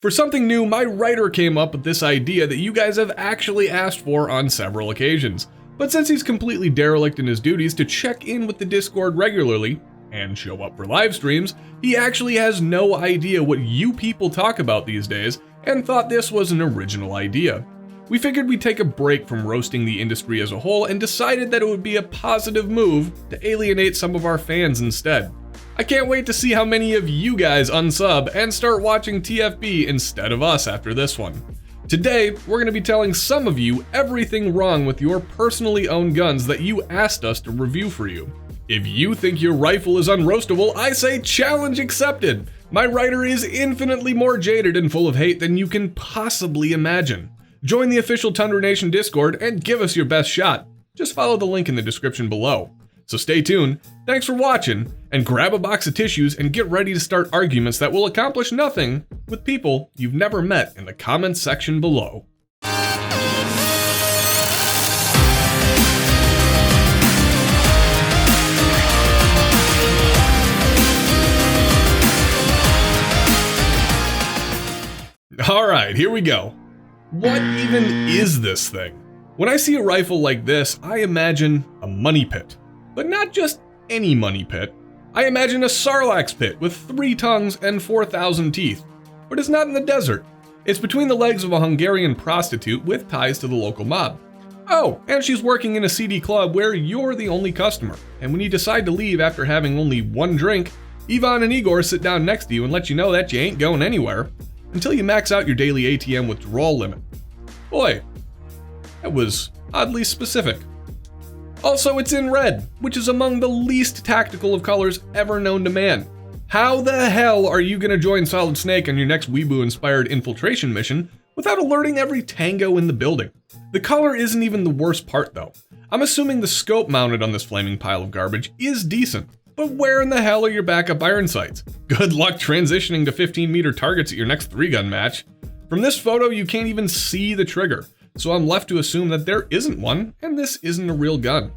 For something new, my writer came up with this idea that you guys have actually asked for on several occasions. But since he's completely derelict in his duties to check in with the Discord regularly, and show up for live streams, he actually has no idea what you people talk about these days, and thought this was an original idea. We figured we'd take a break from roasting the industry as a whole and decided that it would be a positive move to alienate some of our fans instead. I can't wait to see how many of you guys unsub and start watching TFB instead of us after this one. Today, we're going to be telling some of you everything wrong with your personally owned guns that you asked us to review for you. If you think your rifle is unroastable, I say challenge accepted. My writer is infinitely more jaded and full of hate than you can possibly imagine. Join the official Tundra Nation Discord and give us your best shot. Just follow the link in the description below. So stay tuned, thanks for watching, and grab a box of tissues and get ready to start arguments that will accomplish nothing with people you've never met in the comments section below. Alright, here we go. What even is this thing? When I see a rifle like this, I imagine a money pit. But not just any money pit. I imagine a sarlacc pit with 3 tongues and 4,000 teeth. But it's not in the desert. It's between the legs of a Hungarian prostitute with ties to the local mob. Oh, and she's working in a seedy club where you're the only customer. And when you decide to leave after having only one drink, Ivan and Igor sit down next to you and let you know that you ain't going anywhere until you max out your daily ATM withdrawal limit. Boy, that was oddly specific. Also, it's in red, which is among the least tactical of colors ever known to man. How the hell are you gonna join Solid Snake on your next Weeaboo-inspired infiltration mission without alerting every tango in the building? The color isn't even the worst part though. I'm assuming the scope mounted on this flaming pile of garbage is decent, but where in the hell are your backup iron sights? Good luck transitioning to 15-meter targets at your next 3-gun match. From this photo, you can't even see the trigger, so I'm left to assume that there isn't one, and this isn't a real gun.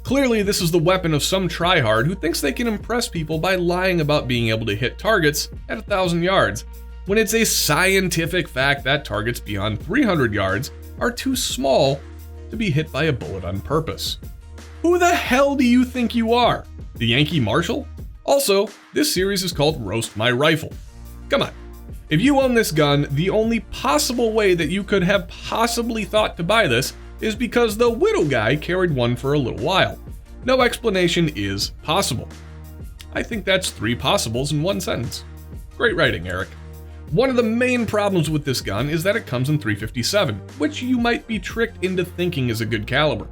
Clearly, this is the weapon of some tryhard who thinks they can impress people by lying about being able to hit targets at 1,000 yards, when it's a scientific fact that targets beyond 300 yards are too small to be hit by a bullet on purpose. Who the hell do you think you are? The Yankee Marshal? Also, this series is called Roast My Rifle. Come on. If you own this gun, the only possible way that you could have possibly thought to buy this is because the widow guy carried one for a little while. No explanation is possible. I think that's 3 possibles in one sentence. Great writing, Eric. One of the main problems with this gun is that it comes in .357, which you might be tricked into thinking is a good caliber.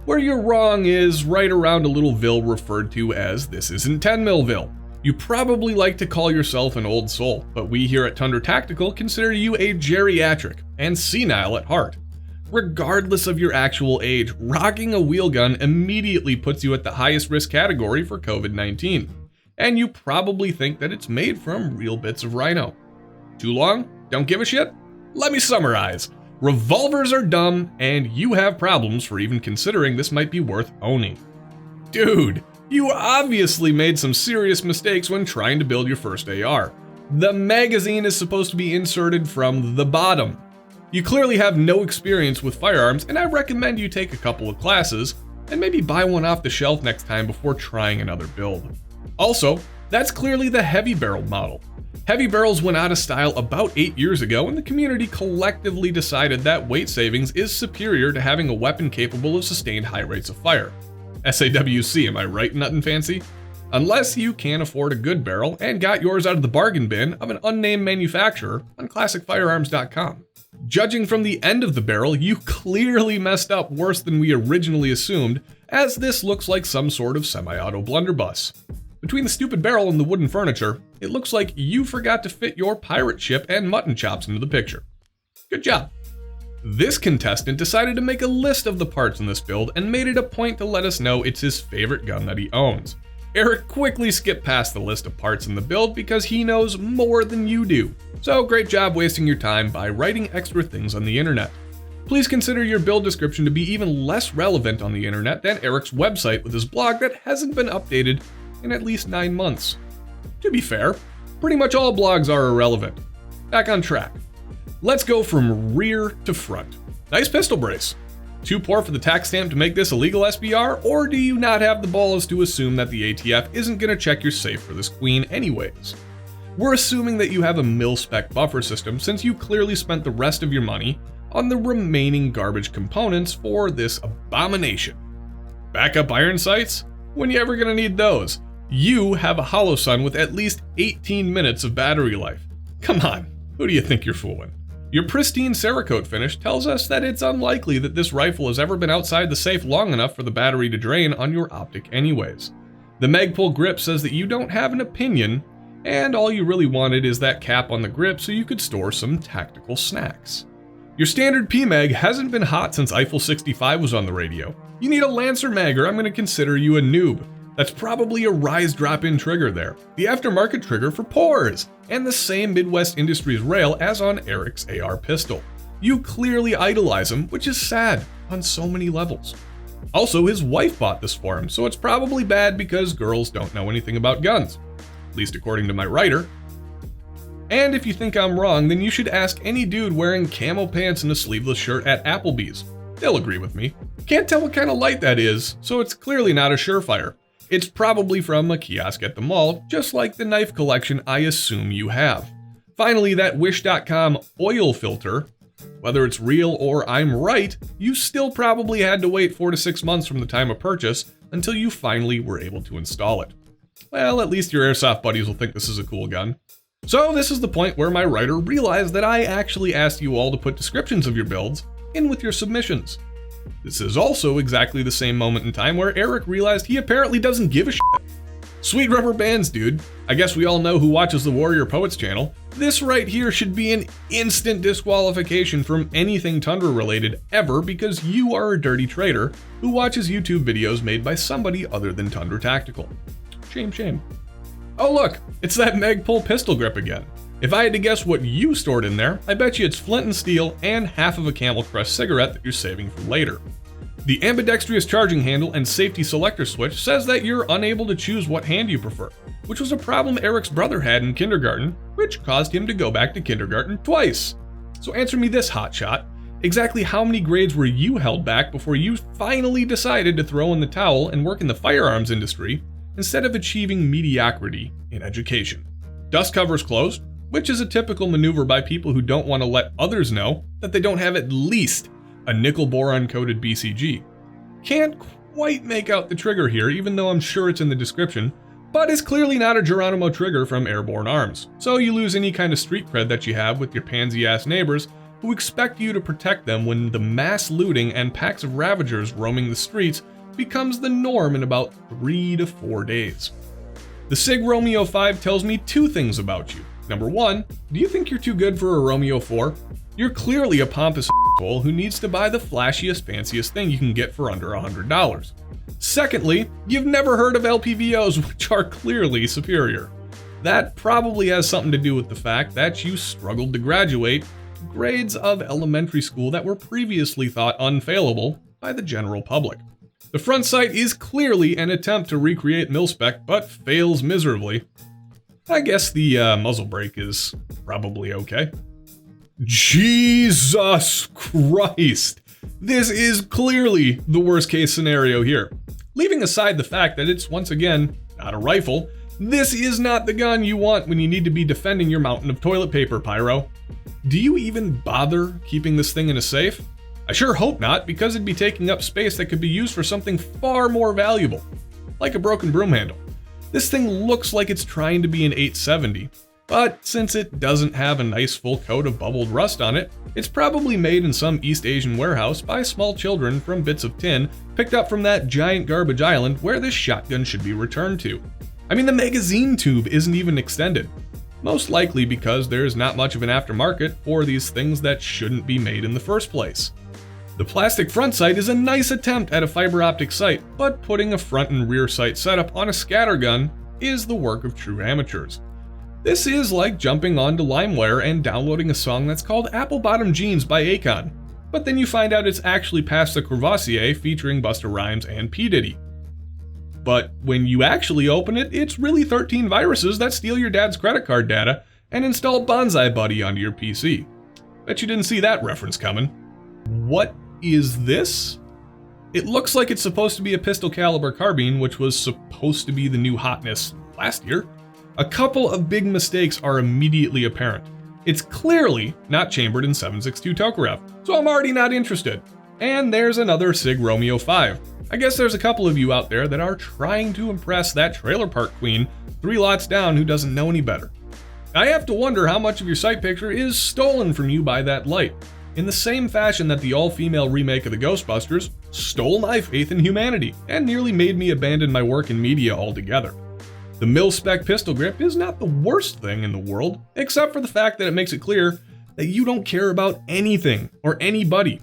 Where you're wrong is right around a little vil referred to as this isn't 10mm vil. You probably like to call yourself an old soul, but we here at Tundra Tactical consider you a geriatric and senile at heart. Regardless of your actual age, rocking a wheel gun immediately puts you at the highest risk category for COVID-19. And you probably think that it's made from real bits of rhino. Too long? Don't give a shit? Let me summarize. Revolvers are dumb, and you have problems for even considering this might be worth owning. Dude, you obviously made some serious mistakes when trying to build your first AR. The magazine is supposed to be inserted from the bottom. You clearly have no experience with firearms, and I recommend you take a couple of classes and maybe buy one off the shelf next time before trying another build. Also, that's clearly the heavy barrel model. Heavy barrels went out of style about 8 years ago, and the community collectively decided that weight savings is superior to having a weapon capable of sustained high rates of fire. SAWC, am I right, Nut and Fancy? Unless you can't afford a good barrel and got yours out of the bargain bin of an unnamed manufacturer on ClassicFirearms.com. Judging from the end of the barrel, you clearly messed up worse than we originally assumed, as this looks like some sort of semi-auto blunderbuss. Between the stupid barrel and the wooden furniture, it looks like you forgot to fit your pirate ship and mutton chops into the picture. Good job. This contestant decided to make a list of the parts in this build and made it a point to let us know it's his favorite gun that he owns. Eric quickly skipped past the list of parts in the build because he knows more than you do. So great job wasting your time by writing extra things on the internet. Please consider your build description to be even less relevant on the internet than Eric's website with his blog that hasn't been updated in at least 9 months. To be fair, pretty much all blogs are irrelevant. back on track. Let's go from rear to front. Nice pistol brace. Too poor for the tax stamp to make this a legal SBR, or do you not have the balls to assume that the ATF isn't going to check your safe for this queen anyways? We're assuming that you have a mil-spec buffer system since you clearly spent the rest of your money on the remaining garbage components for this abomination. Backup iron sights? When you ever going to need those? You have a Holosun with at least 18 minutes of battery life. Come on, who do you think you're fooling? Your pristine Cerakote finish tells us that it's unlikely that this rifle has ever been outside the safe long enough for the battery to drain on your optic anyways. The Magpul grip says that you don't have an opinion, and all you really wanted is that cap on the grip so you could store some tactical snacks. Your standard PMag hasn't been hot since Eiffel 65 was on the radio. You need a Lancer mag or I'm going to consider you a noob. That's probably a Rise drop-in trigger there, the aftermarket trigger for pores, and the same Midwest Industries rail as on Eric's AR pistol. You clearly idolize him, which is sad on so many levels. Also, his wife bought this for him, so it's probably bad because girls don't know anything about guns, at least according to my writer. And if you think I'm wrong, then you should ask any dude wearing camo pants and a sleeveless shirt at Applebee's. They'll agree with me. Can't tell what kind of light that is, so it's clearly not a Surefire. It's probably from a kiosk at the mall, just like the knife collection I assume you have. Finally, that Wish.com oil filter, whether it's real or I'm right, you still probably had to wait 4 to 6 months from the time of purchase until you finally were able to install it. Well, at least your airsoft buddies will think this is a cool gun. So this is the point where my writer realized that I actually asked you all to put descriptions of your builds in with your submissions. This is also exactly the same moment in time where Eric realized he apparently doesn't give a shit. Sweet rubber bands, dude. I guess we all know who watches the Warrior Poets channel. This right here should be an instant disqualification from anything Tundra related ever because you are a dirty traitor who watches YouTube videos made by somebody other than Tundra Tactical. Shame, shame. Oh look, it's that Magpul pistol grip again. If I had to guess what you stored in there, I bet you it's flint and steel and half of a Camel Crush cigarette that you're saving for later. The ambidextrous charging handle and safety selector switch says that you're unable to choose what hand you prefer, which was a problem Eric's brother had in kindergarten, which caused him to go back to kindergarten twice. So answer me this, hotshot. Exactly how many grades were you held back before you finally decided to throw in the towel and work in the firearms industry instead of achieving mediocrity in education? Dust covers closed, which is a typical maneuver by people who don't want to let others know that they don't have at least a nickel boron coated BCG. Can't quite make out the trigger here, even though I'm sure it's in the description, but it's clearly not a Geronimo trigger from Airborne Arms, so you lose any kind of street cred that you have with your pansy-ass neighbors who expect you to protect them when the mass looting and packs of Ravagers roaming the streets becomes the norm in about 3 to 4 days. The SIG Romeo 5 tells me 2 things about you. Number 1, do you think you're too good for a Romeo 4? You're clearly a pompous asshole who needs to buy the flashiest, fanciest thing you can get for under $100. Secondly, you've never heard of LPVOs, which are clearly superior. That probably has something to do with the fact that you struggled to graduate to grades of elementary school that were previously thought unfailable by the general public. The front sight is clearly an attempt to recreate mil-spec, but fails miserably. I guess the muzzle brake is probably okay. Jesus Christ! This is clearly the worst case scenario here. Leaving aside the fact that it's once again not a rifle, this is not the gun you want when you need to be defending your mountain of toilet paper, Pyro. Do you even bother keeping this thing in a safe? I sure hope not, because it'd be taking up space that could be used for something far more valuable, like a broken broom handle. This thing looks like it's trying to be an 870, but since it doesn't have a nice full coat of bubbled rust on it, it's probably made in some East Asian warehouse by small children from bits of tin picked up from that giant garbage island where this shotgun should be returned to. I mean, the magazine tube isn't even extended, most likely because there's not much of an aftermarket for these things that shouldn't be made in the first place. The plastic front sight is a nice attempt at a fiber optic sight, but putting a front and rear sight setup on a scattergun is the work of true amateurs. This is like jumping onto LimeWire and downloading a song that's called Apple Bottom Jeans by Akon, but then you find out it's actually Pass the Courvoisier featuring Busta Rhymes and P. Diddy. But when you actually open it, it's really 13 viruses that steal your dad's credit card data and install Bonsai Buddy onto your PC. Bet you didn't see that reference coming. What is this? It looks like it's supposed to be a pistol caliber carbine, which was supposed to be the new hotness last year. A couple of big mistakes are immediately apparent. It's clearly not chambered in 7.62 Tokarev, so I'm already not interested. And there's another Sig Romeo 5. I guess there's a couple of you out there that are trying to impress that trailer park queen 3 lots down who doesn't know any better. I have to wonder how much of your sight picture is stolen from you by that light, in the same fashion that the all-female remake of the Ghostbusters stole my faith in humanity and nearly made me abandon my work in media altogether. The mil-spec pistol grip is not the worst thing in the world, except for the fact that it makes it clear that you don't care about anything or anybody,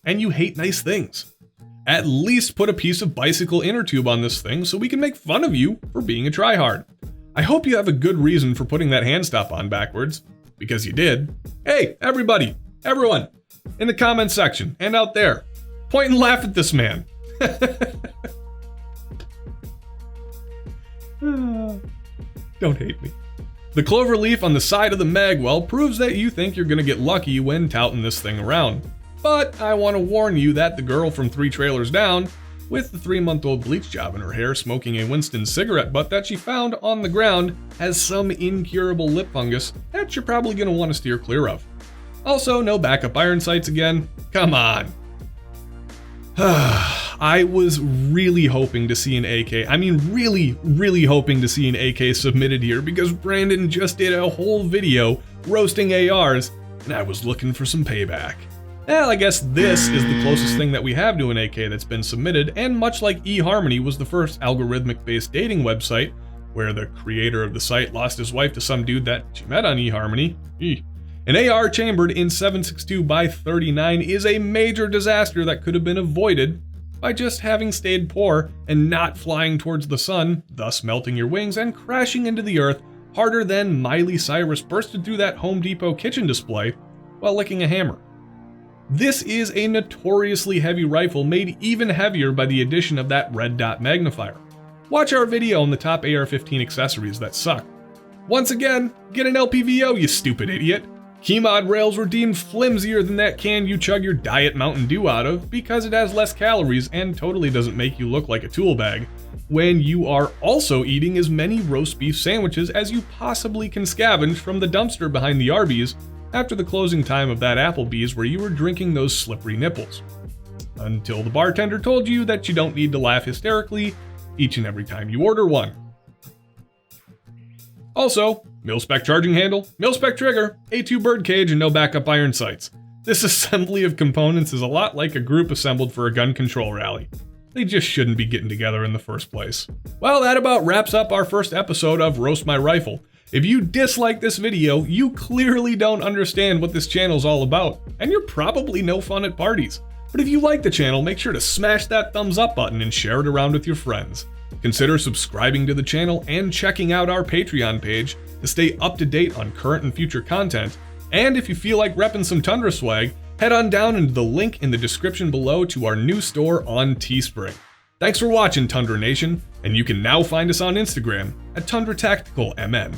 and you hate nice things. At least put a piece of bicycle inner tube on this thing so we can make fun of you for being a tryhard. I hope you have a good reason for putting that hand stop on backwards, because you did. Hey, everybody, everyone, in the comments section and out there, point and laugh at this man. Don't hate me. The clover leaf on the side of the magwell proves that you think you're gonna get lucky when touting this thing around. But I want to warn you that the girl from 3 trailers down, with the 3-month-old bleach job in her hair smoking a Winston cigarette butt that she found on the ground, has some incurable lip fungus that you're probably gonna want to steer clear of. Also, no backup iron sights again. Come on. I was really hoping to see an AK. I mean, really hoping to see an AK submitted here because Brandon just did a whole video roasting ARs and I was looking for some payback. Well, I guess this is the closest thing that we have to an AK that's been submitted, and much like eHarmony was the first algorithmic-based dating website, where the creator of the site lost his wife to some dude that she met on eHarmony. An AR chambered in 7.62x39 is a major disaster that could have been avoided by just having stayed poor and not flying towards the sun, thus melting your wings and crashing into the earth harder than Miley Cyrus bursted through that Home Depot kitchen display while licking a hammer. This is a notoriously heavy rifle made even heavier by the addition of that red dot magnifier. Watch our video on the top AR-15 accessories that suck. Once again, get an LPVO, you stupid idiot. Keymod rails were deemed flimsier than that can you chug your Diet Mountain Dew out of because it has less calories and totally doesn't make you look like a tool bag, when you are also eating as many roast beef sandwiches as you possibly can scavenge from the dumpster behind the Arby's after the closing time of that Applebee's where you were drinking those slippery nipples. Until the bartender told you that you don't need to laugh hysterically each and every time you order one. Also, mil-spec charging handle, mil-spec trigger, A2 birdcage, and no backup iron sights. This assembly of components is a lot like a group assembled for a gun control rally. They just shouldn't be getting together in the first place. Well, that about wraps up our first episode of Roast My Rifle. If you dislike this video, you clearly don't understand what this channel's all about, and you're probably no fun at parties. But if you like the channel, make sure to smash that thumbs up button and share it around with your friends. Consider subscribing to the channel and checking out our Patreon page to stay up to date on current and future content. And if you feel like repping some Tundra swag, head on down into the link in the description below to our new store on Teespring. Thanks for watching, Tundra Nation, and you can now find us on Instagram at Tundra Tactical MN.